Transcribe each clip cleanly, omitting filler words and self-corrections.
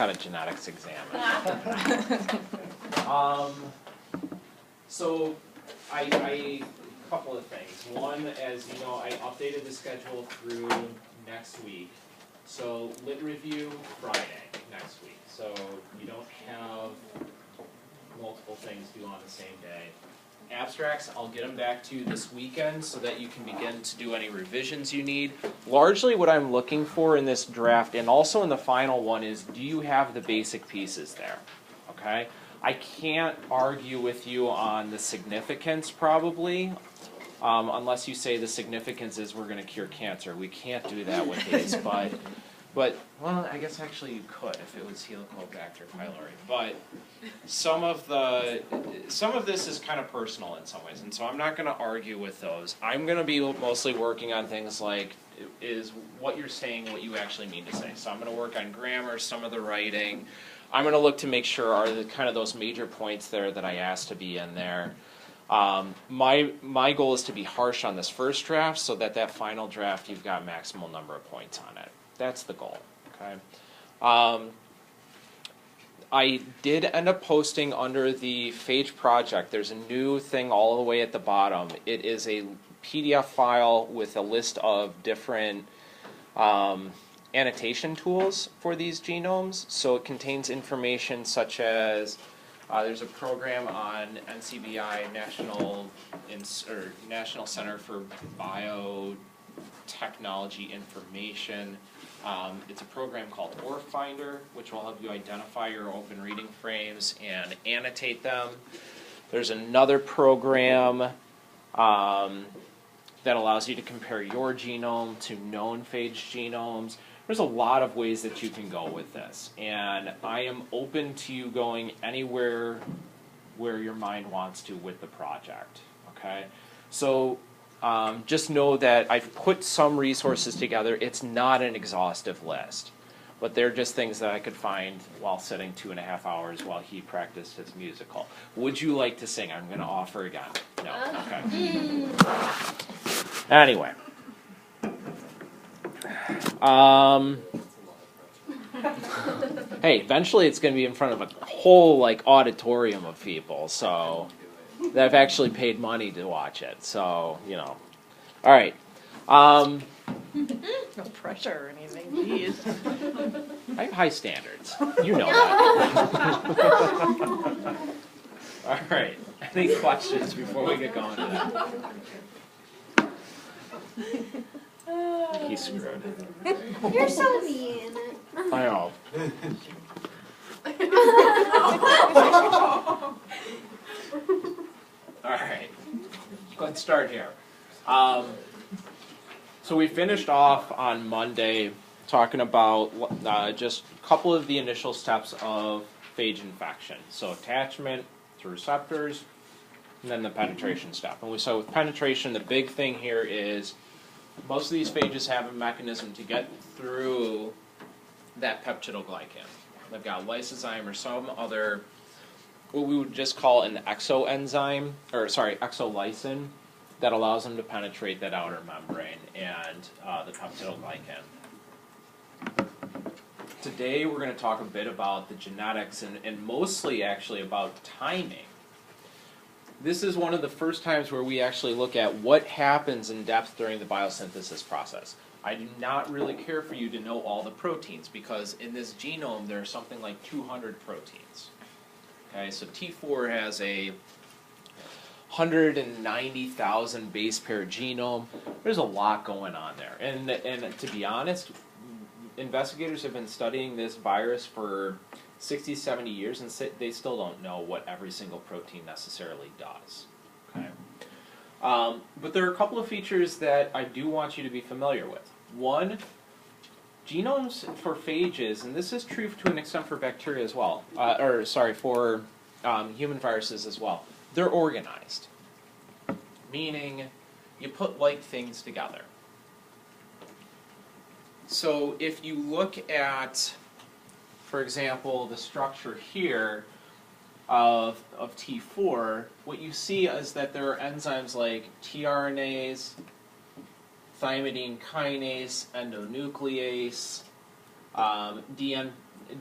got a genetics exam. So a couple of things. One, as you know, I updated the schedule through next week. So lit review Friday next week. So you don't have multiple things due on the same day. Abstracts, I'll get them back to you this weekend so that you can begin to do any revisions you need. Largely what I'm looking for in this draft and also in the final one is, do you have the basic pieces there? Okay? I can't argue with you on the significance probably, unless you say the significance is we're going to cure cancer. We can't do that with these, but well, I guess actually you could if it was Helicobacter pylori. But some of this is kind of personal in some ways, and so I'm not going to argue with those. I'm going to be mostly working on things like, is what you're saying what you actually mean to say. So I'm going to work on grammar, some of the writing. I'm going to look to make sure are the kind of those major points there that I asked to be in there. My goal is to be harsh on this first draft so that final draft you've got maximal number of points on it. That's the goal. Okay. I did end up posting under the phage project. There's a new thing all the way at the bottom. It is a PDF file with a list of different annotation tools for these genomes. So it contains information such as there's a program on NCBI, National Center for Biotechnology Information. It's a program called OrFinder, which will help you identify your open reading frames and annotate them. There's another program that allows you to compare your genome to known phage genomes. There's a lot of ways that you can go with this, and I am open to you going anywhere where your mind wants to with the project. Okay, so just know that I've put some resources together. It's not an exhaustive list, but they're just things that I could find while sitting 2.5 hours while he practiced his musical. Would you like to sing? I'm going to offer again. No? Okay. Anyway. Hey, eventually it's going to be in front of a whole auditorium of people, so that have actually paid money to watch it. So, you know. All right. No pressure or anything. Jeez. I have high standards. You know that. All right. Any questions before we get going to that? He's screwed. You're so mean. I know. All right. Let's start here. So we finished off on Monday talking about just a couple of the initial steps of phage infection. So attachment to receptors, and then the penetration step. And so with penetration, the big thing here is most of these phages have a mechanism to get through that peptidoglycan. They've got lysozyme or some other, what we would just call an exoenzyme, exolysin, that allows them to penetrate that outer membrane and the peptidoglycan. Today we're going to talk a bit about the genetics and mostly actually about timing. This is one of the first times where we actually look at what happens in depth during the biosynthesis process. I do not really care for you to know all the proteins because in this genome there are something like 200 proteins. Okay, so T4 has a 190,000 base pair genome. There's a lot going on there. And to be honest, investigators have been studying this virus for 60, 70 years, and they still don't know what every single protein necessarily does. Okay? But there are a couple of features that I do want you to be familiar with. One, genomes for phages, and this is true to an extent for bacteria as well, for human viruses as well, they're organized, meaning you put like things together. So if you look at, for example, the structure here of T4, what you see is that there are enzymes like tRNAs, thymidine kinase, endonuclease,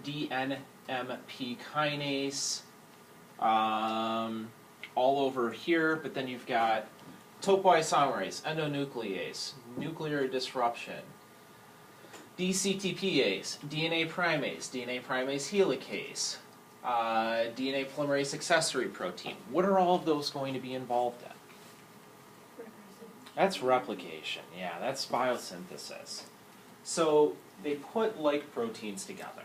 DNMP kinase, all over here, but then you've got topoisomerase, endonuclease, nuclear disruption, DCTPase, DNA primase helicase, DNA polymerase accessory protein. What are all of those going to be involved in? That's replication, yeah, that's biosynthesis. So they put like proteins together.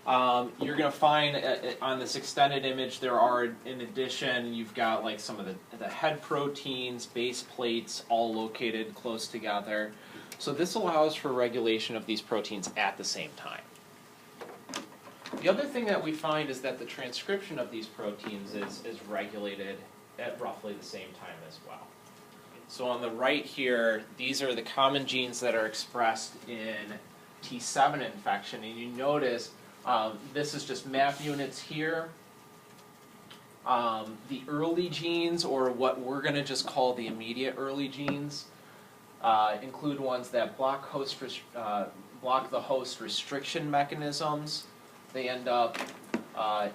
You're going to find on this extended image there are, in addition, you've got like some of the head proteins, base plates, all located close together. So this allows for regulation of these proteins at the same time. The other thing that we find is that the transcription of these proteins is regulated at roughly the same time as well. So on the right here, these are the common genes that are expressed in T7 infection, and you notice this is just map units here. The early genes, or what we're going to just call the immediate early genes, include ones that block the host restriction mechanisms. They end up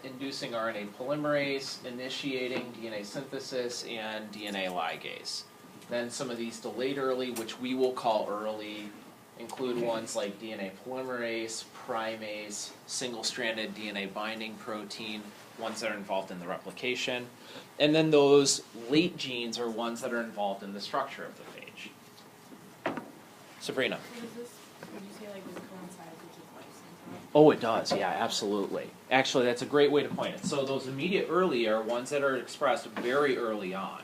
inducing RNA polymerase, initiating DNA synthesis, and DNA ligase. Then some of these delayed early, which we will call early, include ones like DNA polymerase, primase, single-stranded DNA binding protein, ones that are involved in the replication. And then those late genes are ones that are involved in the structure of the phage. Sabrina. Would you say like this coincides with life syndrome? Oh, it does, yeah, absolutely. Actually, that's a great way to point it. So those immediate early are ones that are expressed very early on,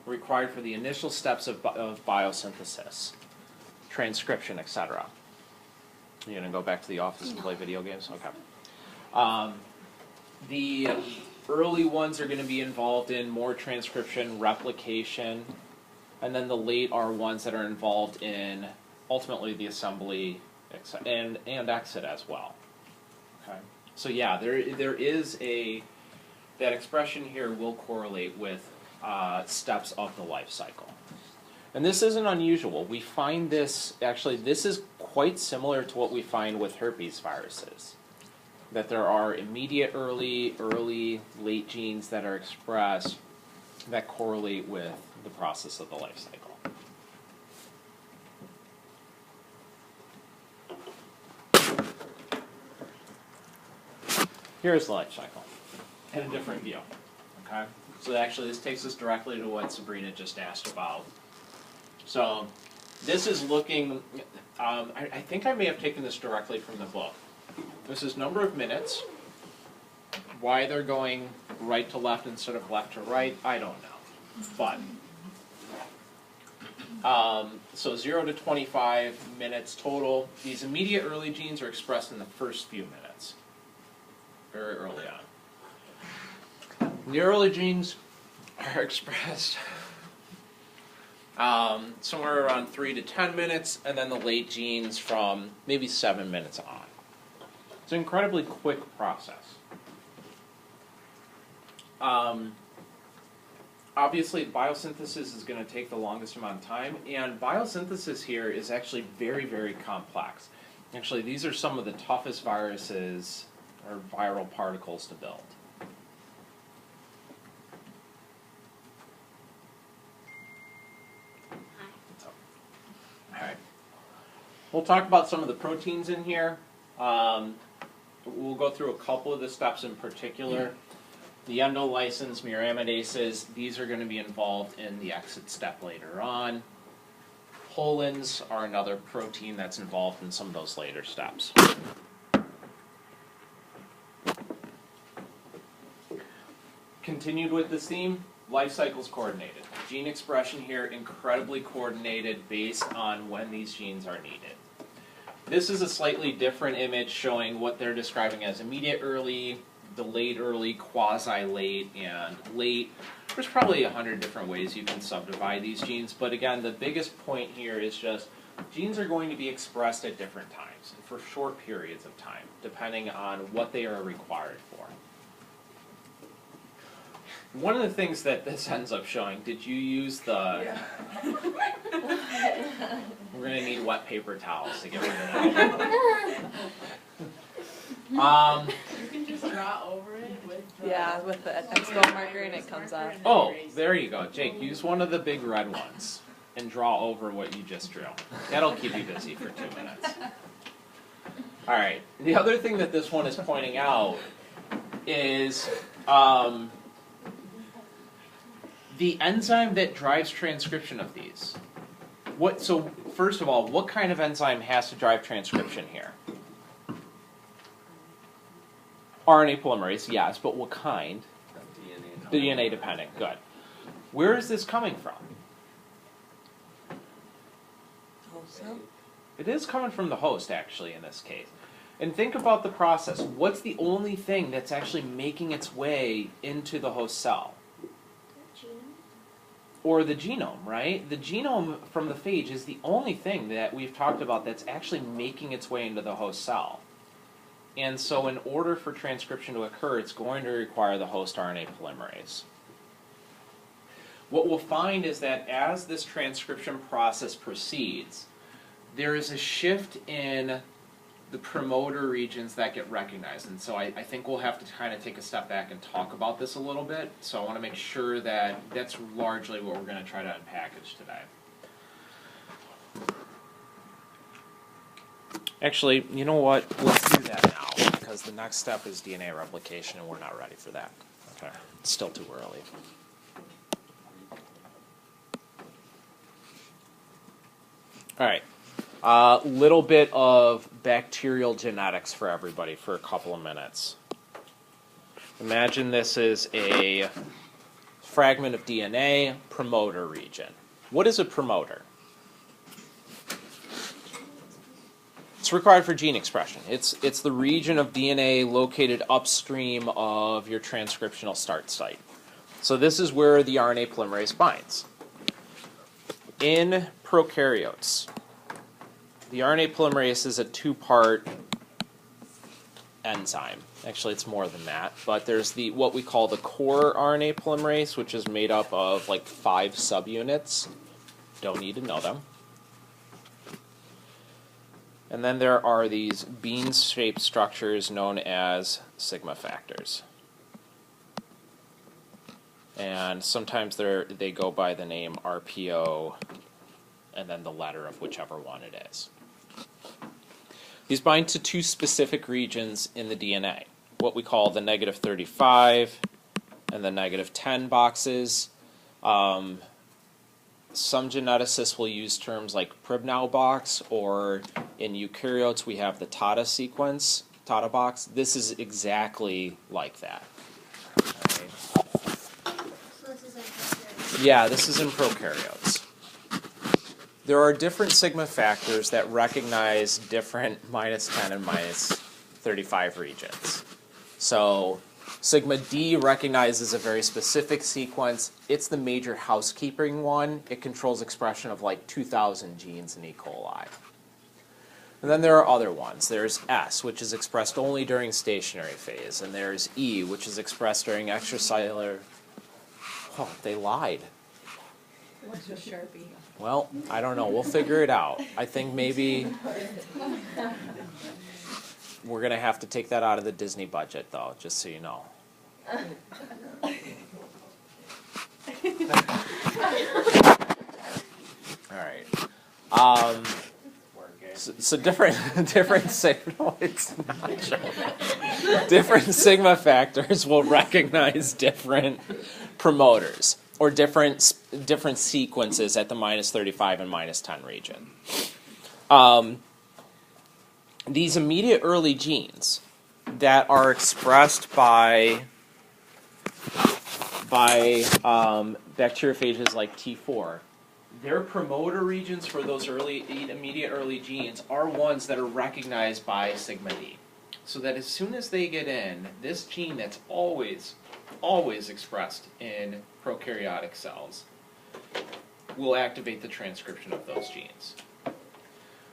required for the initial steps of biosynthesis, transcription, etc. You're going to go back to the office and play video games? Okay. The early ones are going to be involved in more transcription, replication, and then the late are ones that are involved in ultimately the assembly and exit as well. Okay. So yeah, there is that expression here will correlate with steps of the life cycle. And this isn't unusual. We find this, actually, this is quite similar to what we find with herpes viruses. That there are immediate early, late genes that are expressed that correlate with the process of the life cycle. Here's the life cycle in a different view. Okay? So actually this takes us directly to what Sabrina just asked about. So this is looking, I think I may have taken this directly from the book. This is number of minutes. Why they're going right to left instead of left to right, I don't know. But, so 0 to 25 minutes total. These immediate early genes are expressed in the first few minutes. Very early on. The early genes are expressed somewhere around 3 to 10 minutes, and then the late genes from maybe 7 minutes on. It's an incredibly quick process. Obviously, biosynthesis is going to take the longest amount of time, and biosynthesis here is actually very, very complex. Actually, these are some of the toughest viruses or viral particles to build. Alright. We'll talk about some of the proteins in here. We'll go through a couple of the steps in particular. The endolysins, muramidases, these are going to be involved in the exit step later on. Polins are another protein that's involved in some of those later steps. Continued with this theme, life cycles coordinated. Gene expression here incredibly coordinated based on when these genes are needed. This is a slightly different image showing what they're describing as immediate early, delayed early, quasi-late, and late. There's probably 100 different ways you can subdivide these genes, but again, the biggest point here is just genes are going to be expressed at different times and for short periods of time, depending on what they are required for. one of the things that this ends up showing, did you use the... We're going to need wet paper towels to get rid of that. You can just draw over it with the... Yeah, with the expo marker and it comes off. Oh, there you go. Jake, use one of the big red ones and draw over what you just drew. That'll keep you busy for 2 minutes. All right. The other thing that this one is pointing out is the enzyme that drives transcription of these. So first of all, what kind of enzyme has to drive transcription here? RNA polymerase, yes, but what kind? DNA dependent, good. Where is this coming from? It is coming from the host, actually, in this case. And think about the process. What's the only thing that's actually making its way into the host cell? Or the genome, right? The genome from the phage is the only thing that we've talked about that's actually making its way into the host cell. And so in order for transcription to occur, it's going to require the host RNA polymerase. What we'll find is that as this transcription process proceeds, there is a shift in the promoter regions that get recognized. And so I think we'll have to kind of take a step back and talk about this a little bit. So I want to make sure that that's largely what we're going to try to unpackage today. Actually, you know what? Let's do that now, because the next step is DNA replication, and we're not ready for that. Okay, it's still too early. All right. Little bit of bacterial genetics for everybody for a couple of minutes. Imagine this is a fragment of DNA, promoter region. What is a promoter? It's required for gene expression. It's the region of DNA located upstream of your transcriptional start site. So this is where the RNA polymerase binds. In prokaryotes, the RNA polymerase is a two-part enzyme. Actually, it's more than that. But there's what we call the core RNA polymerase, which is made up of like 5 subunits. Don't need to know them. And then there are these bean-shaped structures known as sigma factors. And sometimes they go by the name RPO and then the letter of whichever one it is. These bind to 2 specific regions in the DNA, what we call the -35 and the -10 boxes. Some geneticists will use terms like Pribnow box, or in eukaryotes we have the Tata sequence, Tata box. This is exactly like that. Okay. So this is like prokaryotes. Yeah, this is in prokaryotes. There are different sigma factors that recognize different -10 and -35 regions. So sigma D recognizes a very specific sequence. It's the major housekeeping one. It controls expression of like 2,000 genes in E. coli. And then there are other ones. There's S, which is expressed only during stationary phase. And there's E, which is expressed during extracellular... Oh, they lied. What's your Sharpie? Well, I don't know. We'll figure it out. I think maybe we're going to have to take that out of the Disney budget, though, just so you know. All right. So different no, it's not true. Different sigma factors will recognize different promoters, or different sequences at the -35 and -10 region. These immediate early genes that are expressed by bacteriophages like T4, their promoter regions for those immediate early genes are ones that are recognized by sigma D. So that as soon as they get in, this gene that's always expressed in prokaryotic cells will activate the transcription of those genes.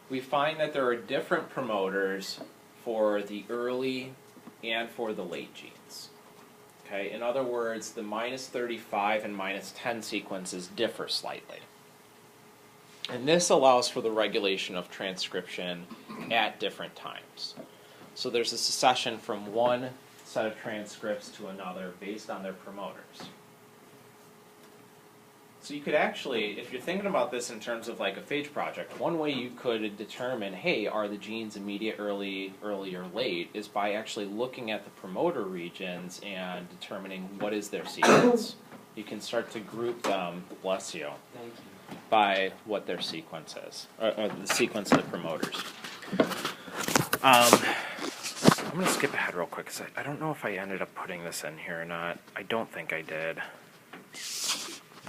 We find that there are different promoters for the early and for the late genes. Okay, in other words, the minus 35 and minus 10 sequences differ slightly. And this allows for the regulation of transcription at different times. So there's a succession from one set of transcripts to another based on their promoters. So you could actually, if you're thinking about this in terms of like a phage project, one way you could determine, hey, are the genes immediate, early, or late, is by actually looking at the promoter regions and determining what is their sequence. You can start to group them, bless you, by what their sequence is, or the sequence of the promoters. I'm going to skip ahead real quick, because I don't know if I ended up putting this in here or not. I don't think I did.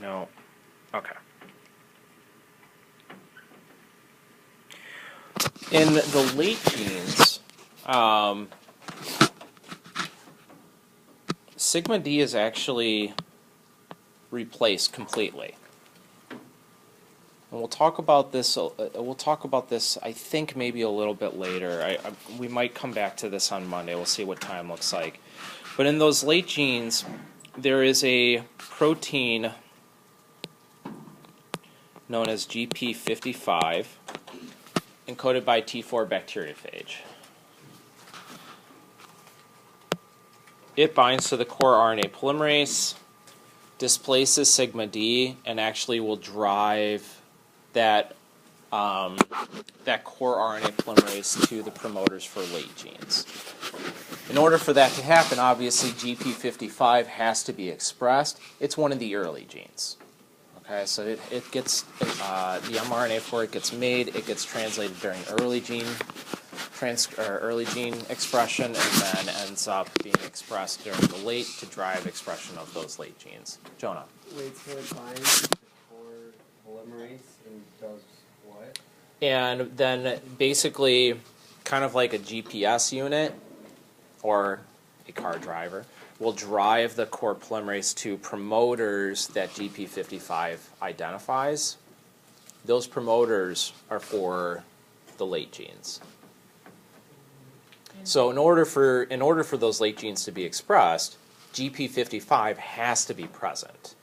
No. Okay. In the late genes, sigma D is actually replaced completely. And we'll talk about this. I think maybe a little bit later. We might come back to this on Monday. We'll see what time looks like. But in those late genes, there is a protein known as GP55, encoded by T4 bacteriophage. It binds to the core RNA polymerase, displaces sigma D, and actually will drive that core RNA polymerase to the promoters for late genes. In order for that to happen, obviously GP55 has to be expressed. It's one of the early genes. Okay, so it gets the mRNA for it gets made. It gets translated during early gene expression, and then ends up being expressed during the late to drive expression of those late genes. Jonah. Wait, so it binds to the core polymerase and does what? And then basically, kind of like a GPS unit or a car driver, will drive the core polymerase to promoters that GP55 identifies. Those promoters are for the late genes. So in order for those late genes to be expressed, GP55 has to be present.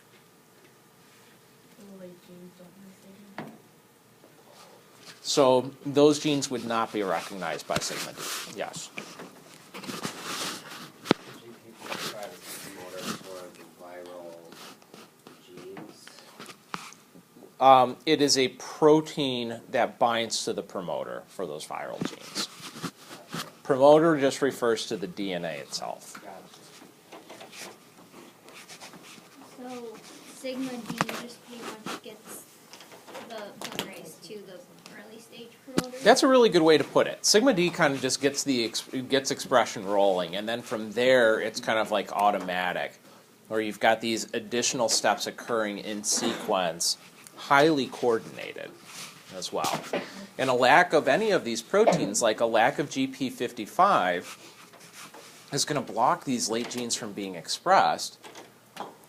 So those genes would not be recognized by sigma D. Yes. It is a protein that binds to the promoter for those viral genes. Promoter just refers to the DNA itself. So sigma D just pretty much gets the polymerase to the early stage promoter? That's a really good way to put it. Sigma D kind of just gets gets expression rolling, and then from there it's kind of like automatic, where you've got these additional steps occurring in sequence, highly coordinated as well. And a lack of any of these proteins, like a lack of GP55, is going to block these late genes from being expressed.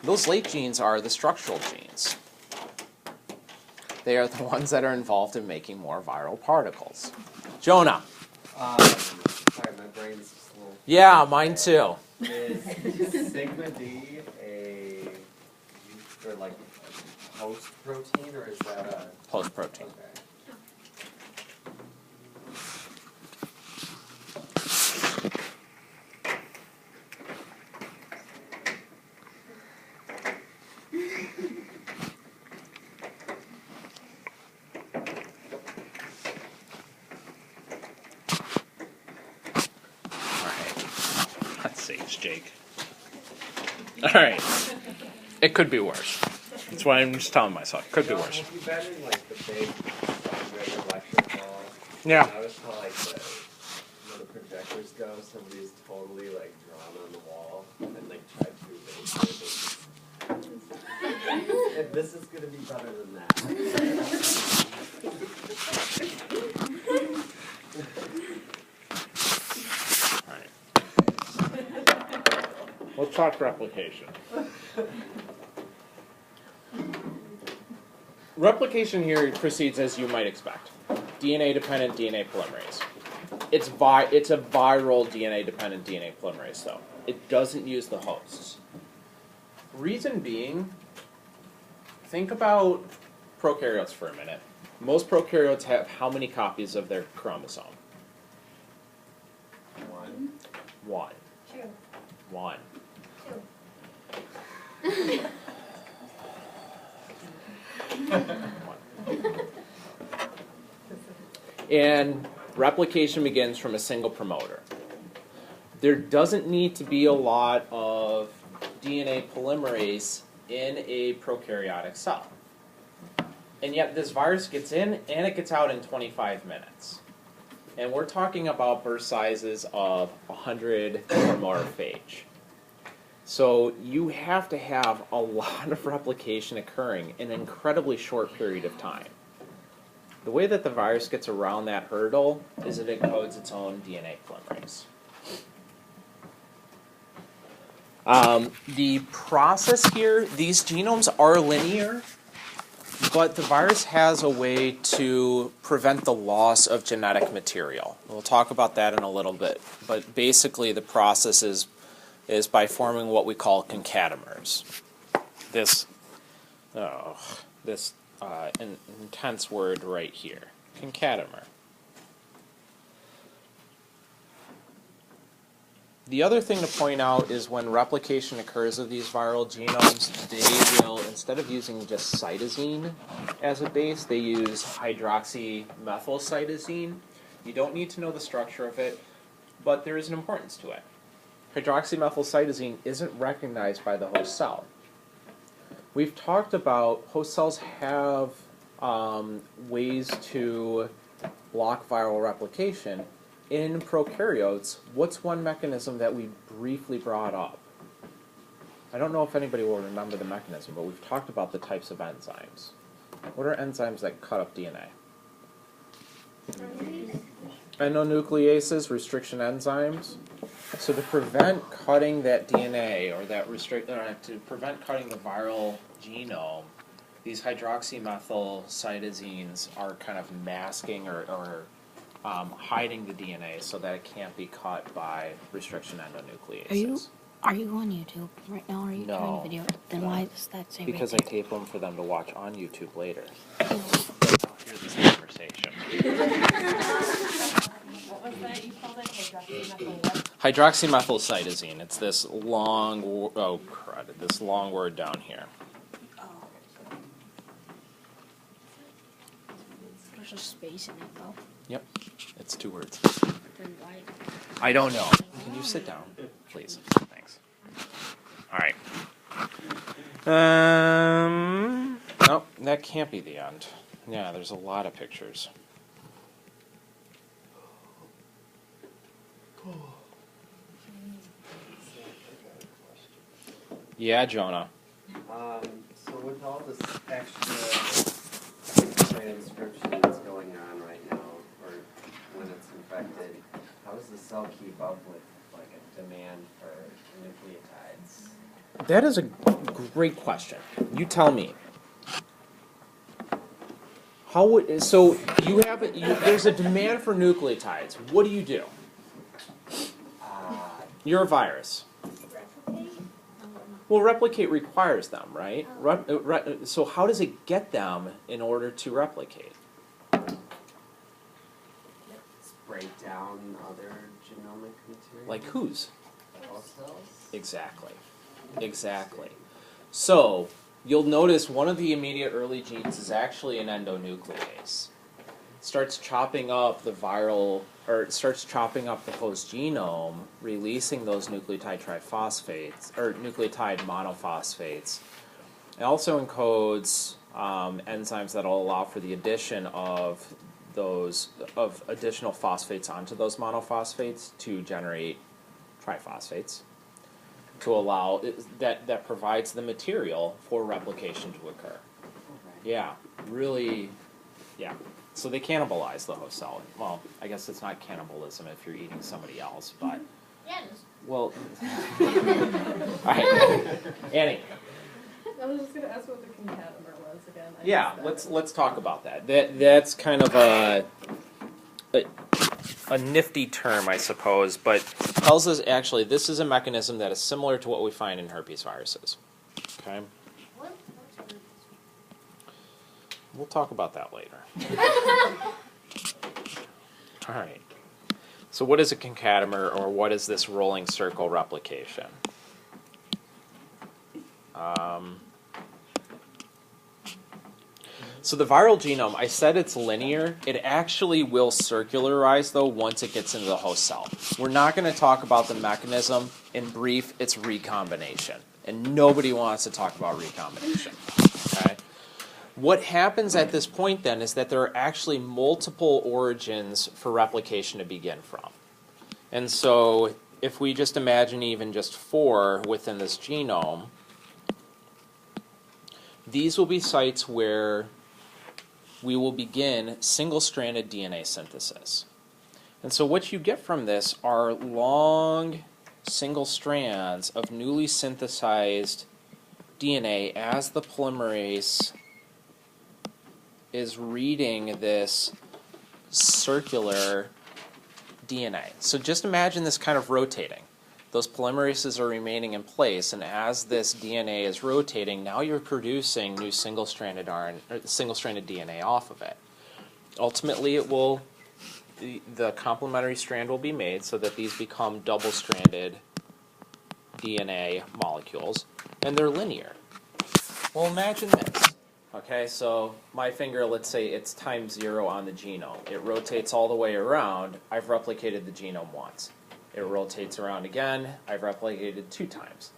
Those late genes are the structural genes. They are the ones that are involved in making more viral particles. Jonah. Sorry, my brain's just a little... Yeah, mine too. Is sigma D a for like host protein, or is that a Host protein. Okay. Jake. All right. It could be worse. That's why I'm just telling myself. It could be worse. Have you been in like the big regular lecture hall? Yeah. Notice how like where the projectors go, somebody's totally like drawn on the wall and like tried to erase it. And this is gonna be better than that. Let's talk replication. Replication here proceeds as you might expect. DNA-dependent DNA polymerase. It's a viral DNA-dependent DNA polymerase, though. It doesn't use the hosts. Reason being, think about prokaryotes for a minute. Most prokaryotes have how many copies of their chromosome? One. True. One. And replication begins from a single promoter. There doesn't need to be a lot of DNA polymerase in a prokaryotic cell. And yet this virus gets in and it gets out in 25 minutes. And we're talking about burst sizes of 100 or more phage. So you have to have a lot of replication occurring in an incredibly short period of time. The way that the virus gets around that hurdle is it encodes its own DNA polymerase. The process here, these genomes are linear, but the virus has a way to prevent the loss of genetic material. We'll talk about that in a little bit, but basically the process is by forming what we call concatamers. This intense word right here, concatamer. The other thing to point out is when replication occurs of these viral genomes, they will, instead of using just cytosine as a base, they use hydroxymethylcytosine. You don't need to know the structure of it, but there is an importance to it. Hydroxymethylcytosine isn't recognized by the host cell. We've talked about host cells have ways to block viral replication. In prokaryotes, what's one mechanism that we briefly brought up? I don't know if anybody will remember the mechanism, but we've talked about the types of enzymes. What are enzymes that cut up DNA? Endonucleases, restriction enzymes. So to prevent cutting that DNA, or to prevent cutting the viral genome, these hydroxymethylcytosines are kind of masking or hiding the DNA so that it can't be cut by restriction endonucleases. Are you on YouTube right now? Or are you No. doing a video? Then No. why does that say Because I right tape them for them to watch on YouTube later. there? I'll hear this conversation. What was that you called it? Hydroxymethyl. Hydroxymethylcytosine. It's this long, this long word down here. There's a space in it though. Yep, it's 2 words. Then why? I don't know. Can you sit down, please? Thanks. All right. Nope, that can't be the end. Yeah, there's a lot of pictures. Yeah, Jonah. So with all this extra transcription that's going on right now, or when it's infected, how does the cell keep up with like a demand for nucleotides? That is a great question. You tell me. There's a demand for nucleotides. What do? You're a virus. Replicate? Well, replicate requires them, right? So how does it get them in order to replicate? Let's break down other genomic material. Like whose? All cells? Exactly. So you'll notice one of the immediate early genes is actually an endonuclease. It starts chopping up the host genome, releasing those nucleotide triphosphates, or nucleotide monophosphates. It also encodes enzymes that will allow for the addition of additional phosphates onto those monophosphates to generate triphosphates, to allow that provides the material for replication to occur. Yeah, really, yeah. So they cannibalize the host cell. Well, I guess it's not cannibalism if you're eating somebody else, but Yeah, it is. well. All right, Annie. I was just gonna ask what the concatamer was again. Yeah, let's talk about that. That's kind of a nifty term, I suppose, but tells us actually this is a mechanism that is similar to what we find in herpes viruses. Okay? We'll talk about that later. All right. So what is a concatemer, or what is this rolling circle replication? So the viral genome, I said it's linear. It actually will circularize, though, once it gets into the host cell. We're not going to talk about the mechanism. In brief, it's recombination. And nobody wants to talk about recombination. Okay? What happens at this point, then, is that there are actually multiple origins for replication to begin from. And so if we just imagine even just 4 within this genome, these will be sites where we will begin single-stranded DNA synthesis. And so what you get from this are long single strands of newly synthesized DNA as the polymerase is reading this circular DNA. So just imagine this kind of rotating. Those polymerases are remaining in place, and as this DNA is rotating, now you're producing new single-stranded DNA off of it. Ultimately, the complementary strand will be made so that these become double-stranded DNA molecules, and they're linear. Well, imagine this. Okay, so my finger, let's say it's times 0 on the genome. It rotates all the way around. I've replicated the genome once. It rotates around again. I've replicated 2 times,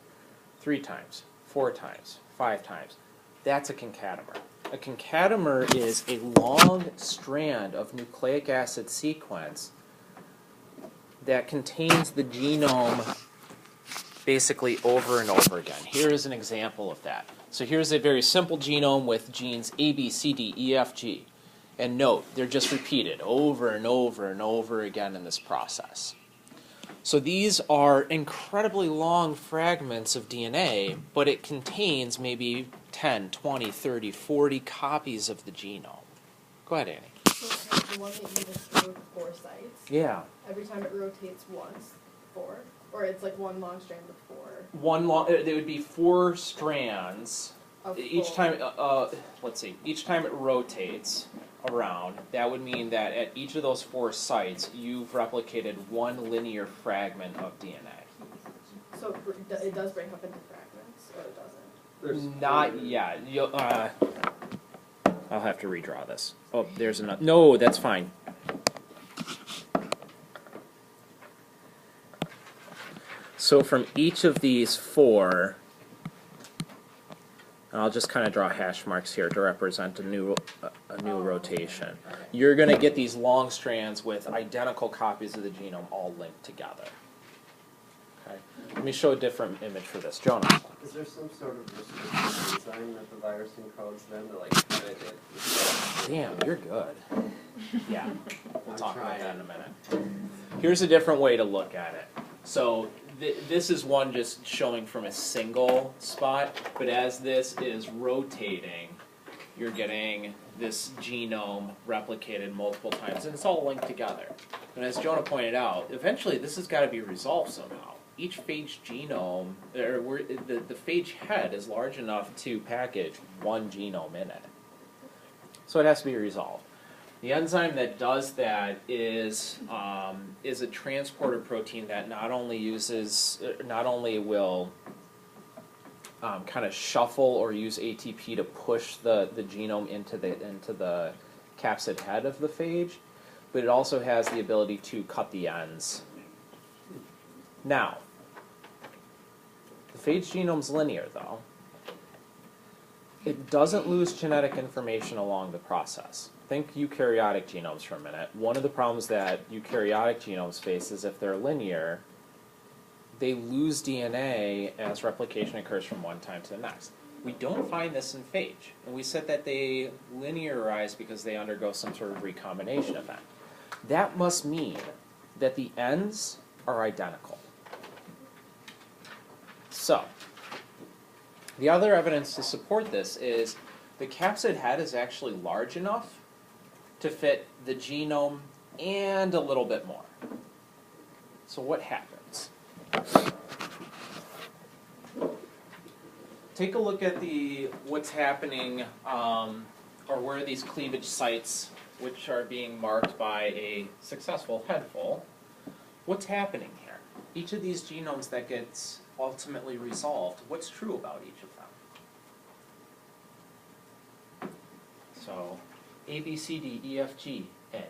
3 times, 4 times, 5 times. That's a concatemer. A concatemer is a long strand of nucleic acid sequence that contains the genome basically over and over again. Here is an example of that. So here's a very simple genome with genes A, B, C, D, E, F, G. And note, they're just repeated over and over and over again in this process. So these are incredibly long fragments of DNA, but it contains maybe 10, 20, 30, 40 copies of the genome. Go ahead, Annie. So the one that you just showed 4 sites. Yeah. Every time it rotates once, 4, or it's like one long strand of 4. There would be 4 strands. Of Each 4. time, let's see, each time it rotates around, that would mean that at each of those 4 sites, you've replicated one linear fragment of DNA. So it does break up into fragments, or it doesn't? Not yet. I'll have to redraw this. Oh, there's another. No, that's fine. So from each of these 4, and I'll just kind of draw hash marks here to represent a new rotation. Okay. You're going to get these long strands with identical copies of the genome all linked together. Okay. Let me show a different image for this. Jonah. Is there some sort of restricted enzyme that the virus encodes then to like edit it? Damn, you're good. Yeah, we'll talk about trying. that in a minute. Here's a different way to look at it. So this is one just showing from a single spot, but as this is rotating, you're getting this genome replicated multiple times, and it's all linked together. And as Jonah pointed out, eventually this has got to be resolved somehow. Each phage genome, or the phage head is large enough to package one genome in it. So it has to be resolved. The enzyme that does that is a transporter protein that not only will kind of shuffle or use ATP to push the genome into the capsid head of the phage, but it also has the ability to cut the ends. Now, the phage genome's linear, though. It doesn't lose genetic information along the process. Think eukaryotic genomes for a minute. One of the problems that eukaryotic genomes face is if they're linear, they lose DNA as replication occurs from one time to the next. We don't find this in phage. And we said that they linearize because they undergo some sort of recombination event. That must mean that the ends are identical. So, the other evidence to support this is the capsid head is actually large enough to fit the genome and a little bit more. So what happens? take a look at what's happening, or where are these cleavage sites, which are being marked by a successful headful. What's happening here? Each of these genomes that gets ultimately resolved, what's true about each of them? So, A, B, C, D, E, F, G, A.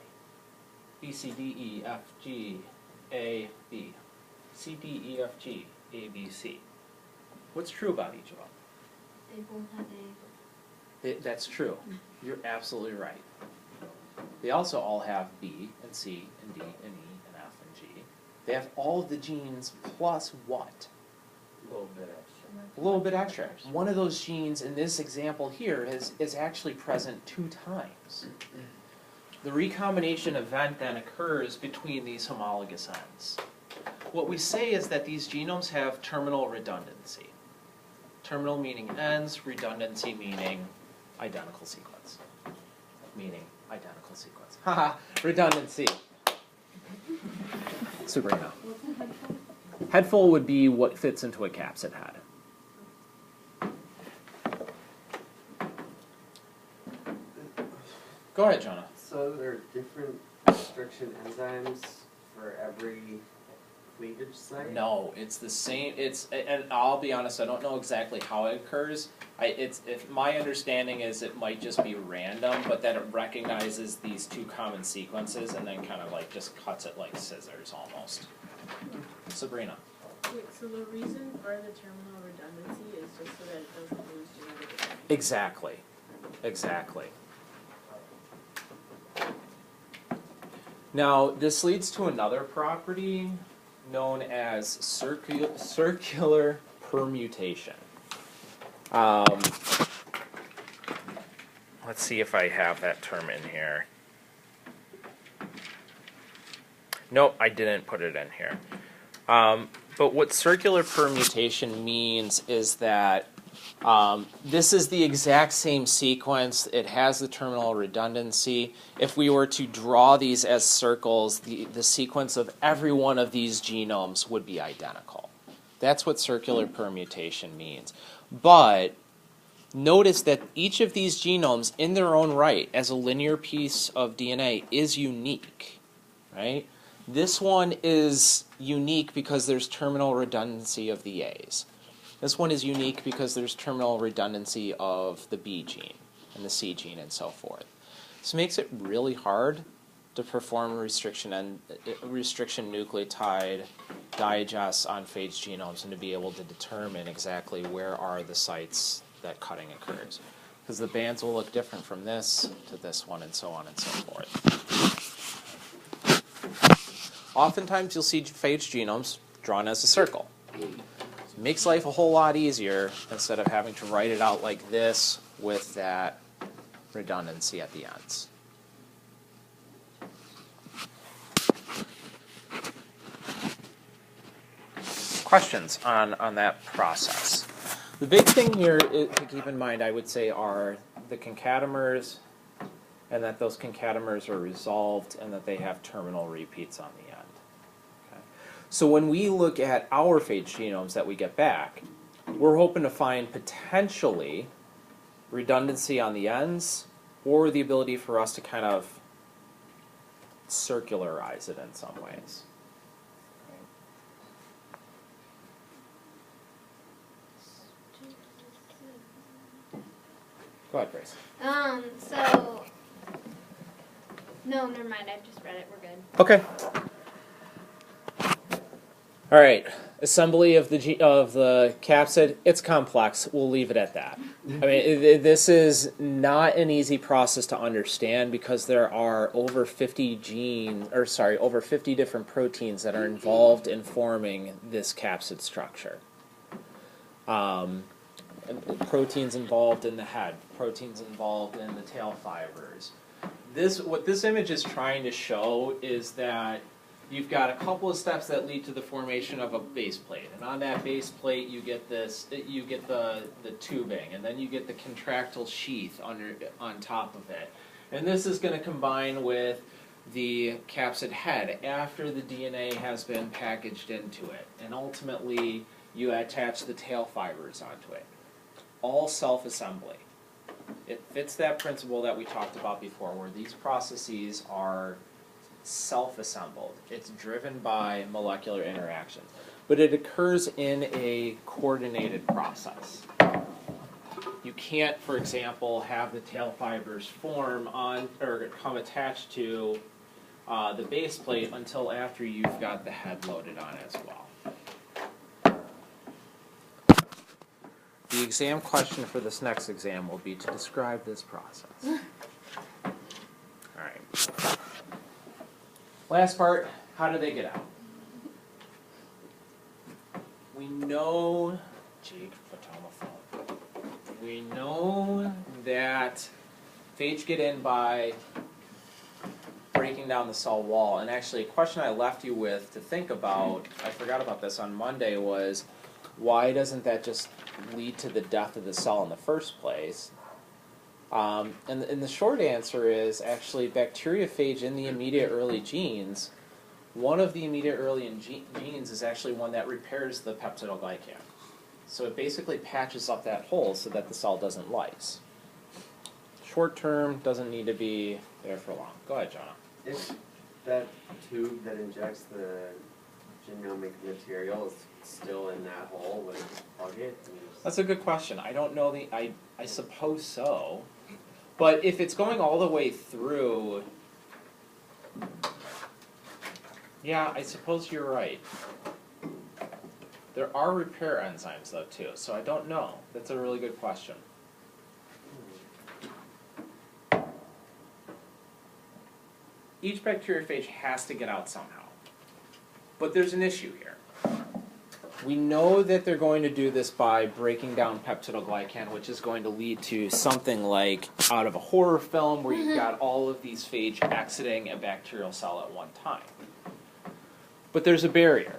B, C, D, E, F, G, A, B. C, D, E, F, G, A, B, C. What's true about each of them? They both have A. That's true. You're absolutely right. They also all have B and C and D and E and F and G. They have all of the genes plus what? A little bit extra. A little bit extra. One of those genes in this example here is actually present 2 times. The recombination event then occurs between these homologous ends. What we say is that these genomes have terminal redundancy. Terminal meaning ends, redundancy meaning identical sequence. Meaning identical sequence. Haha, redundancy. Sabrina. Headful would be what fits into a capsid head. Go ahead, Jonah. So there are different restriction enzymes for every cleavage site? No, it's the same. And I'll be honest, I don't know exactly how it occurs. If my understanding is it might just be random, but that it recognizes these 2 common sequences and then kind of like just cuts it like scissors almost. Sabrina. Wait, so the reason for the terminal redundancy is just so that it doesn't lose genetic effect? Exactly. Exactly. Now, this leads to another property known as circular permutation. Let's see if I have that term in here. Nope, I didn't put it in here. But what circular permutation means is that this is the exact same sequence. It has the terminal redundancy. If we were to draw these as circles, the sequence of every one of these genomes would be identical. That's what circular permutation means. But notice that each of these genomes in their own right, as a linear piece of DNA, is unique, right? This one is unique because there's terminal redundancy of the A's. This one is unique because there's terminal redundancy of the B gene and the C gene and so forth. This makes it really hard to perform restriction nucleotide digests on phage genomes and to be able to determine exactly where are the sites that cutting occurs. Because the bands will look different from this to this one and so on and so forth. Oftentimes you'll see phage genomes drawn as a circle. It makes life a whole lot easier instead of having to write it out like this with that redundancy at the ends. Questions on that process? The big thing here to keep in mind, I would say, are the concatemers, and that those concatemers are resolved and that they have terminal repeats on the end. Okay. So when we look at our phage genomes that we get back, we're hoping to find potentially redundancy on the ends or the ability for us to kind of circularize it in some ways. Go ahead, Grace. So, no, never mind, I just read it, we're good. Okay. All right. Assembly of the capsid, it's complex. We'll leave it at that. I mean, this is not an easy process to understand because there are over 50 different proteins that are involved in forming this capsid structure. Proteins involved in the head, proteins involved in the tail fibers. What this image is trying to show is that you've got a couple of steps that lead to the formation of a base plate, and on that base plate you get the tubing, and then you get the contractile sheath on top of it, and this is going to combine with the capsid head after the DNA has been packaged into it, and ultimately you attach the tail fibers onto it. all self-assembly. It fits that principle that we talked about before, where these processes are self-assembled. It's driven by molecular interaction, but it occurs in a coordinated process. You can't, for example, have the tail fibers form on or come attached to the base plate until after you've got the head loaded on as well. The exam question for this next exam will be to describe this process. Alright. Last part, how do they get out? We know, Jake, put down the phone. We know that phage get in by breaking down the cell wall. And actually, a question I left you with to think about, I forgot about this on Monday, was why doesn't that just lead to the death of the cell in the first place? And the short answer is actually bacteriophage in the immediate early genes. One of the immediate early genes is actually one that repairs the peptidoglycan. So it basically patches up that hole so that the cell doesn't lyse. Short term, doesn't need to be there for long. Go ahead, Jonah. If that tube that injects the genomic material is still in that hole, would it plug it? That's a good question. I don't know I suppose so. But if it's going all the way through, yeah, I suppose you're right. There are repair enzymes though too, so I don't know. That's a really good question. Each bacteriophage has to get out somehow. But there's an issue here. We know that they're going to do this by breaking down peptidoglycan, which is going to lead to something like out of a horror film where you've got all of these phage exiting a bacterial cell at one time. But there's a barrier.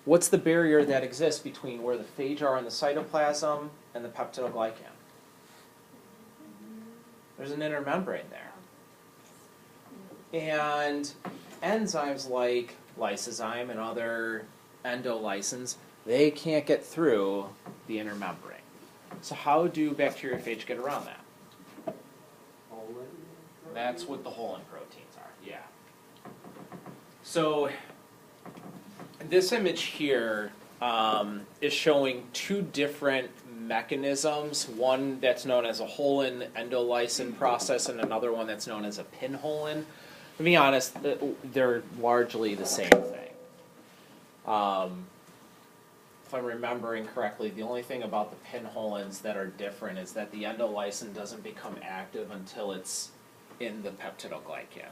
What's the barrier that exists between where the phage are in the cytoplasm and the peptidoglycan? There's an inner membrane there. And enzymes like lysozyme and other endolysins, they can't get through the inner membrane. So how do bacteriophage get around that? That's what the whole-in proteins are, yeah. So this image here is showing two different mechanisms, one that's known as a whole-in endolysin process and another one that's known as a pinholin. To be honest, they're largely the same thing. If I'm remembering correctly, the only thing about the pinholins that are different is that the endolysin doesn't become active until it's in the peptidoglycan,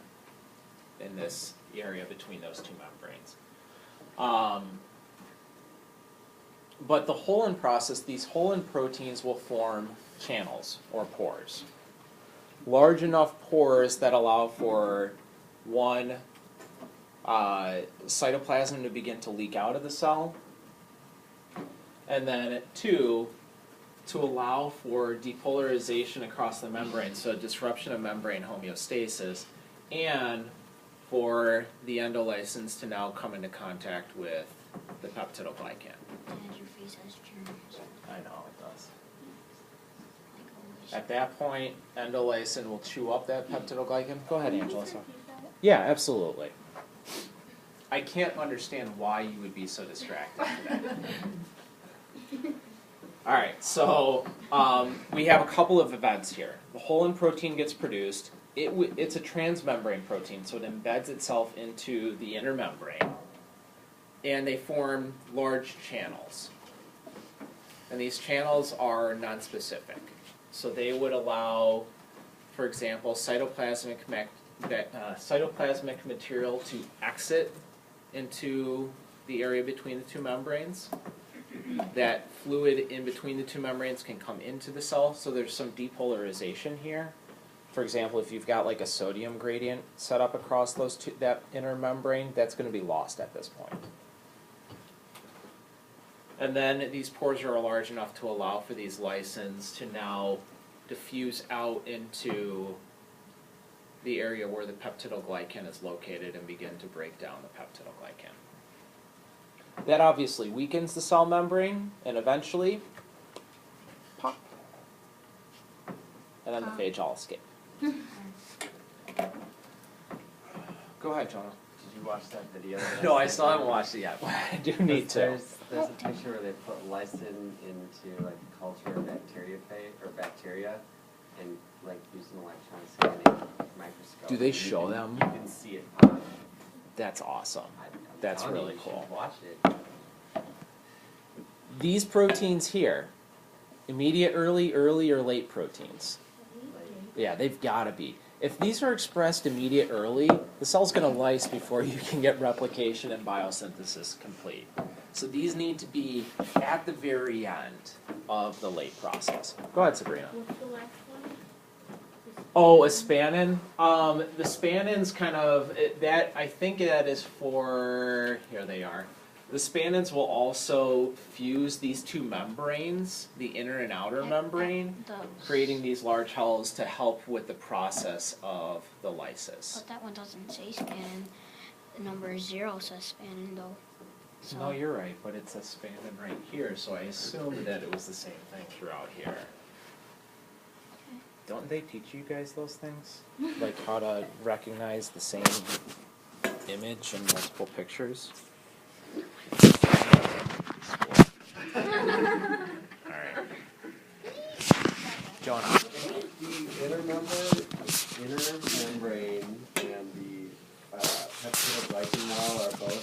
in this area between those two membranes. But the whole-in process, these whole-in proteins will form channels or pores. Large enough pores that allow for one, cytoplasm to begin to leak out of the cell, and then two, to allow for depolarization across the membrane, so disruption of membrane homeostasis, and for the endolysins to now come into contact with the peptidoglycan. And your face has germs. I know it does. At that point, endolysin will chew up that peptidoglycan. Go ahead, Angela. Sorry. Yeah, absolutely. I can't understand why you would be so distracted today. All right, so we have a couple of events here. The whole-in protein gets produced. It's a transmembrane protein, so it embeds itself into the inner membrane, and they form large channels. And these channels are nonspecific. So they would allow, for example, cytoplasmic material to exit into the area between the two membranes. That fluid in between the two membranes can come into the cell, so there's some depolarization here. For example, if you've got like a sodium gradient set up across those two, that inner membrane, that's going to be lost at this point. And then these pores are large enough to allow for these lysins to now diffuse out into the area where the peptidoglycan is located and begin to break down the peptidoglycan. That obviously weakens the cell membrane, and eventually and then the phage all escape. Go ahead, Jonah. Did you watch that video? No, I still haven't watched it yet. I do need to. There's a picture where they put lysine into like the culture of bacteria, and like using an electron scanning microscope. Do they You show can- them? You can see it pop. That's awesome. I'm That's telling you, really you cool. should watch it. These proteins here, immediate, early, or late proteins. Yeah, they've got to be. If these are expressed immediate, early, the cell's going to lyse before you can get replication and biosynthesis complete. So these need to be at the very end of the late process. Go ahead, Sabrina. What's the last one? Oh, a spannin. The spannin's kind of that. I think that is for. Here they are. The spannins will also fuse these two membranes, the inner and outer membrane, creating these large hulls to help with the process of the lysis. But that one doesn't say spanning. The number 0 says spanning though. So No, you're right, but it says spannin right here, so I assumed that it was the same thing throughout here. Don't they teach you guys those things? Like how to recognize the same image in multiple pictures? Alright. Jonah. The inner membrane and the peptidoglycan wall are both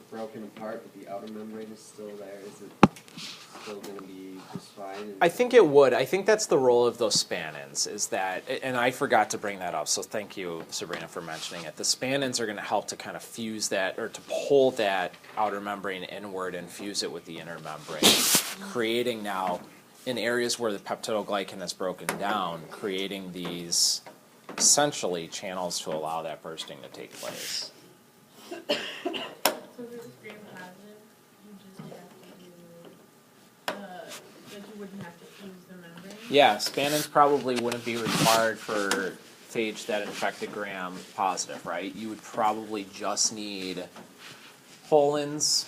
broken apart, but the outer membrane is still there. Is it still going to be just fine? I think it would. I think that's the role of those spannins, is that, and I forgot to bring that up, so thank you, Sabrina, for mentioning it. The spannins are going to help to kind of fuse that, or to pull that outer membrane inward and fuse it with the inner membrane, creating now, in areas where the peptidoglycan is broken down, creating these, essentially, channels to allow that bursting to take place. So if it was gram positive, you just have to do, that you wouldn't have to fuse the membrane? Yeah, spannins probably wouldn't be required for phage that infected gram positive, right? You would probably just need folins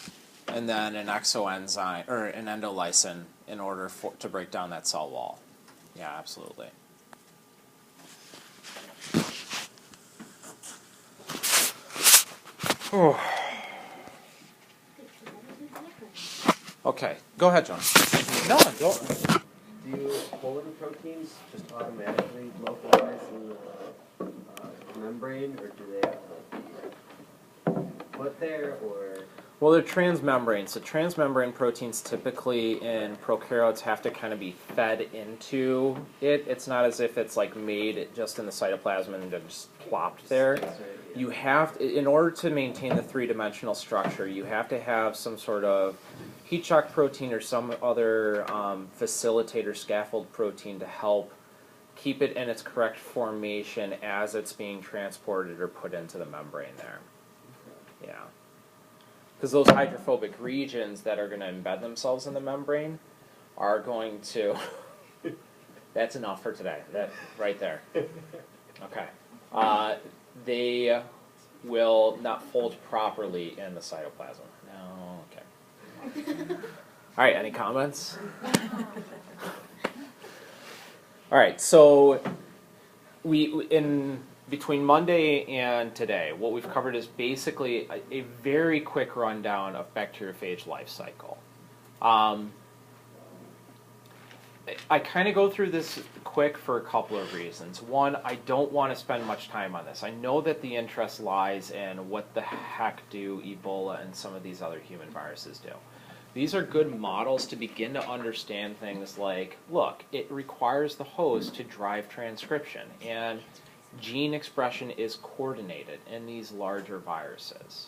and then an exoenzyme or an endolysin in order to break down that cell wall. Yeah, absolutely. Okay, go ahead, John. No, don't. Do colon proteins just automatically localize in the membrane, or do they have to be put there, or? Well, they're transmembrane. So transmembrane proteins typically in prokaryotes have to kind of be fed into it. It's not as if it's like made just in the cytoplasm and just plopped there. That's right, yeah. You have, in order to maintain the three-dimensional structure, you have to have some sort of heat shock protein or some other facilitator scaffold protein to help keep it in its correct formation as it's being transported or put into the membrane there. Yeah. Because those hydrophobic regions that are going to embed themselves in the membrane are going to... That's enough for today. That right there. Okay. They will not fold properly in the cytoplasm. No, okay. All right, any comments? All right, so in between Monday and today, what we've covered is basically a very quick rundown of bacteriophage life cycle. I kind of go through this quick for a couple of reasons. One, I don't want to spend much time on this. I know that the interest lies in what the heck do Ebola and some of these other human viruses do. These are good models to begin to understand things like, look, it requires the host to drive transcription, and gene expression is coordinated in these larger viruses.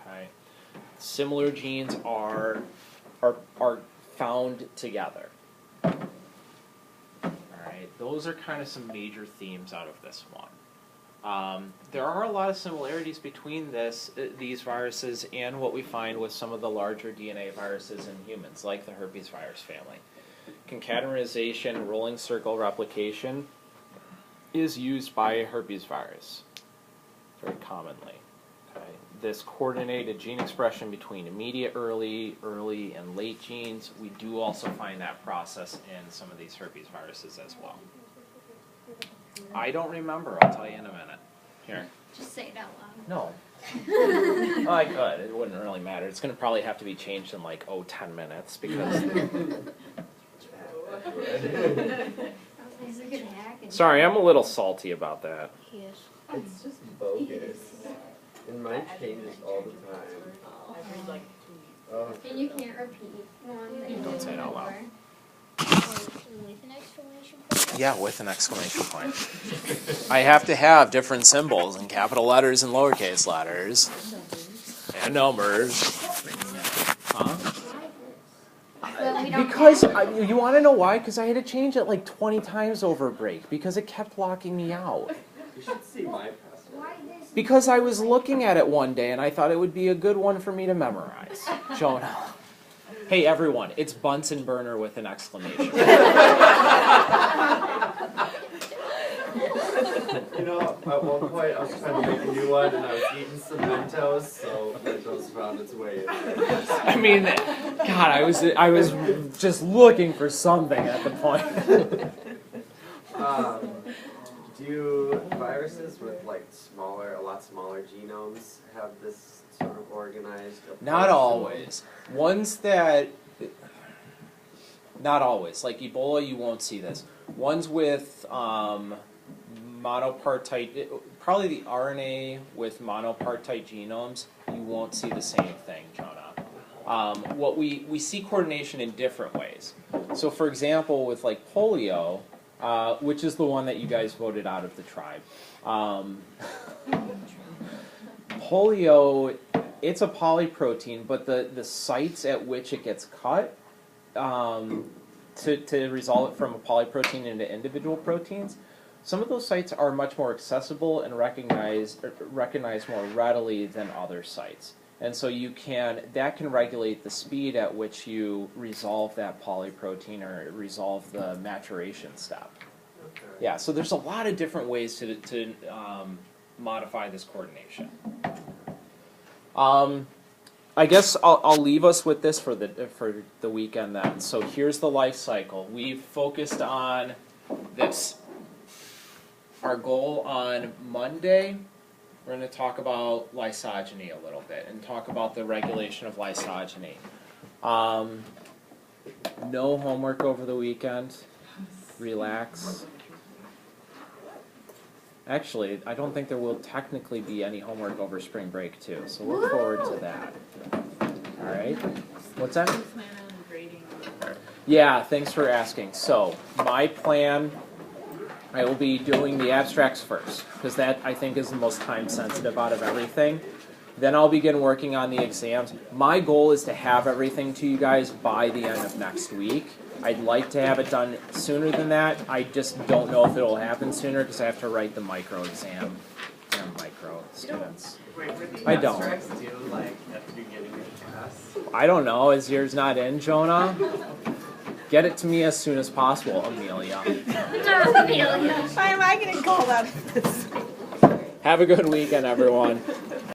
Okay, similar genes are found together. Alright, those are kind of some major themes out of this one. There are a lot of similarities between these viruses and what we find with some of the larger DNA viruses in humans, like the herpes virus family. Concatenation, rolling circle replication is used by a herpes virus very commonly. Okay. This coordinated gene expression between immediate, early, and late genes, we do also find that process in some of these herpes viruses as well. I don't remember, I'll tell you in a minute. Here. Just say it out loud. No. Well, I could, it wouldn't really matter. It's gonna probably have to be changed in like, 10 minutes because, He's a good hack. sorry, I'm a little salty about that. Yes. It's just bogus. And mine changes all the time. Every like 2 weeks. Oh, And you can't repeat one that you Don't did say it out loud. before. With an exclamation point? Yeah, with an exclamation point. I have to have different symbols in capital letters and lowercase letters. And numbers. Huh? But we don't Because, have- you wanna know why? Because I had to change it like 20 times over break, because it kept locking me out. you should see my password. Why this? Because I was looking at it one day and I thought it would be a good one for me to memorize. Jonah. Hey everyone, it's Bunsen burner with an exclamation. You know, at one point I was trying to make a new one and I was eating some Mentos, so Mentos found its way in there. I mean, God, I was just looking for something at the point. Do viruses with like a lot smaller genomes have this sort of organized approach? Not always. Ones that, not always. Like Ebola, you won't see this. Ones with monopartite, probably the RNA with monopartite genomes, you won't see the same thing, Jonah. What we see coordination in different ways. So for example, with like polio, which is the one that you guys voted out of the tribe. Polio, it's a polyprotein, but the sites at which it gets cut to resolve it from a polyprotein into individual proteins, some of those sites are much more accessible and recognized more readily than other sites. And so that can regulate the speed at which you resolve that polyprotein or resolve the maturation step. Okay. Yeah, so there's a lot of different ways to modify this coordination. I guess I'll leave us with this for the weekend then. So here's the life cycle. We've focused on this. Our goal on Monday, we're going to talk about lysogeny a little bit and talk about the regulation of lysogeny. No homework over the weekend. Relax. Actually, I don't think there will technically be any homework over spring break too, so look forward to that. All right? What's that? Do you plan on grading? Yeah, thanks for asking. So, my plan, I will be doing the abstracts first, because that, I think, is the most time-sensitive out of everything. Then I'll begin working on the exams. My goal is to have everything to you guys by the end of next week. I'd like to have it done sooner than that. I just don't know if it'll happen sooner, because I have to write the micro exam. Micro students. Wait, were the I don't. abstracts due like at the beginning of class? I don't know. Is yours not in, Jonah? Get it to me as soon as possible, Amelia. Amelia. Why am I getting called out for this? Have a good weekend, everyone.